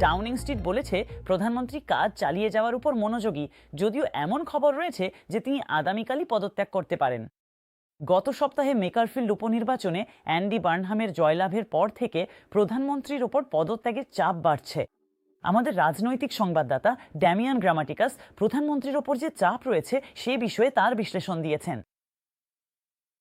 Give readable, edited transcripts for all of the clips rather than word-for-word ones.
Downing street বলেছে প্রধানমন্ত্রী কাজ চালিয়ে যাওয়ার উপর মনোযোগী, যদিও এমন খবর রয়েছে যে তিনি আগামীকালই পদত্যাগ করতে পারেন। গত সপ্তাহে মেকারফিল্ড উপনির্বাচনে অ্যান্ডি বার্নহামের জয়লাভের পর থেকে প্রধানমন্ত্রীর ওপর পদত্যাগের চাপ বাড়ছে। আমাদের রাজনৈতিক সংবাদদাতা ড্যামিয়ান গ্রামাটিকাস প্রধানমন্ত্রীর ওপর যে চাপ রয়েছে সে বিষয়ে তার বিশ্লেষণ দিয়েছেন।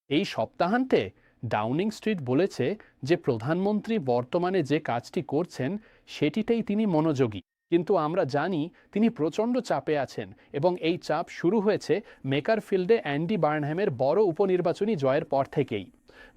এই সপ্তাহান্তে ডাউনিং স্ট্রিট বলেছে যে প্রধানমন্ত্রী বর্তমানে যে কাজটি করছেন সেটিতেই তিনি মনোযোগী, কিন্তু আমরা জানি তিনি প্রচণ্ড চাপে আছেন এবং এই চাপ শুরু হয়েছে মেকারফিল্ডে অ্যান্ডি বার্নহ্যামের বড় উপনির্বাচনী জয়ের পর থেকেই।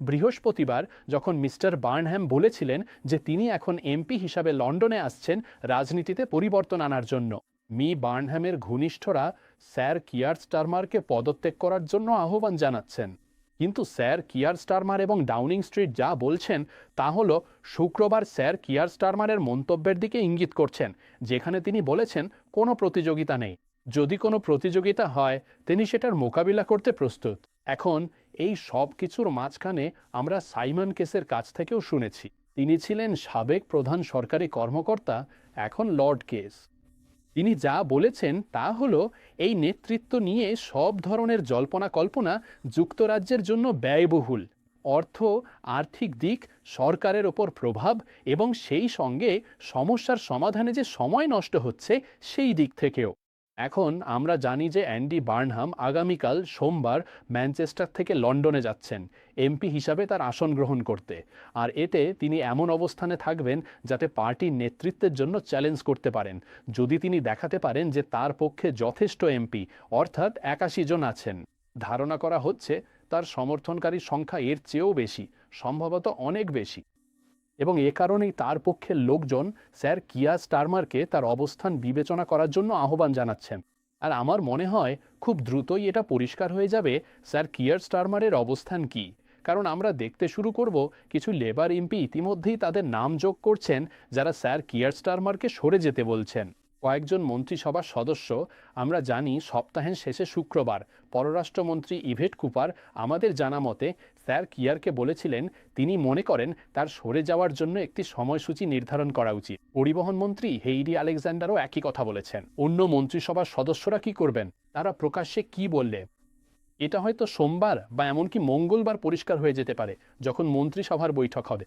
বৃহস্পতিবার যখন মিস্টার বার্নহ্যাম বলেছিলেন যে তিনি এখন এমপি হিসাবে লন্ডনে আসছেন রাজনীতিতে পরিবর্তন আনার জন্য, মি বার্নহ্যামের ঘনিষ্ঠরা স্যার কিয়ার স্টারমারকে পদত্যাগ করার জন্য আহ্বান জানাচ্ছেন। কিন্তু স্যার কিয়ার স্টারমার এবং ডাউনিং স্ট্রিট যা বলছেন তা হলো শুক্রবার স্যার কিয়ার স্টারমারের মন্তব্যের দিকে ইঙ্গিত করছেন, যেখানে তিনি বলেছেন কোনো প্রতিযোগিতা নেই, যদি কোনো প্রতিযোগিতা হয় তিনি সেটার মোকাবিলা করতে প্রস্তুত। এখন এই সব কিছুর মাঝখানে আমরা সাইমন কেসের কাছ থেকেও শুনেছি, তিনি ছিলেন সাবেক প্রধান সরকারি কর্মকর্তা, এখন লর্ড কেস। তিনি যা বলেছেন তা হলো এই নেতৃত্ব নিয়ে সব ধরনের জল্পনা কল্পনা যুক্তরাজ্যের জন্য ব্যয়বহুল, আর্থিক দিক, সরকারের ওপর প্রভাব এবং সেই সঙ্গে সমস্যার সমাধানে যে সময় নষ্ট হচ্ছে সেই দিক থেকেও। এখন আমরা জানি যে অ্যান্ডি বার্নহাম আগামীকাল সোমবার ম্যানচেস্টার থেকে লন্ডনে যাচ্ছেন এমপি হিসাবে তার আসন গ্রহণ করতে, আর এতে তিনি এমন অবস্থানে থাকবেন যাতে পার্টির নেতৃত্বের জন্য চ্যালেঞ্জ করতে পারেন, যদি তিনি দেখাতে পারেন যে তার পক্ষে যথেষ্ট এমপি অর্থাৎ 81 জন আছেন। ধারণা করা হচ্ছে তার সমর্থনকারীর সংখ্যা এর চেয়েও বেশি, সম্ভবত অনেক বেশি, এবং এ কারণেই তার পক্ষের লোকজন স্যার কিয়ার স্টারমারকে তার অবস্থান বিবেচনা করার জন্য আহ্বান জানাচ্ছেন। আর আমার মনে হয় খুব দ্রুতই এটা পরিষ্কার হয়ে যাবে স্যার কিয়ার স্টারমারের অবস্থান কি, কারণ আমরা দেখতে শুরু করব কিছু লেবার এমপি ইতিমধ্যেই তাদের নাম যোগ করছেন যারা স্যার কিয়ার স্টারমারকে সরে যেতে বলছেন। কয়েকজন মন্ত্রিসভার সদস্য, আমরা জানি সপ্তাহের শেষে শুক্রবার পররাষ্ট্রমন্ত্রী ইভেট কুপার আমাদের জানা মতে স্যার কিয়ারকে বলেছিলেন তিনি মনে করেন তার সরে যাওয়ার জন্য একটি সময়সূচি নির্ধারণ করা উচিত। পরিবহন মন্ত্রী হেইডি আলেকজান্ডারও একই কথা বলেছেন। অন্য মন্ত্রিসভার সদস্যরা কি করবেন, তারা প্রকাশ্যে কি বললে, এটা হয়তো সোমবার বা এমনকি মঙ্গলবার পরিষ্কার হয়ে যেতে পারে যখন মন্ত্রিসভার বৈঠক হবে।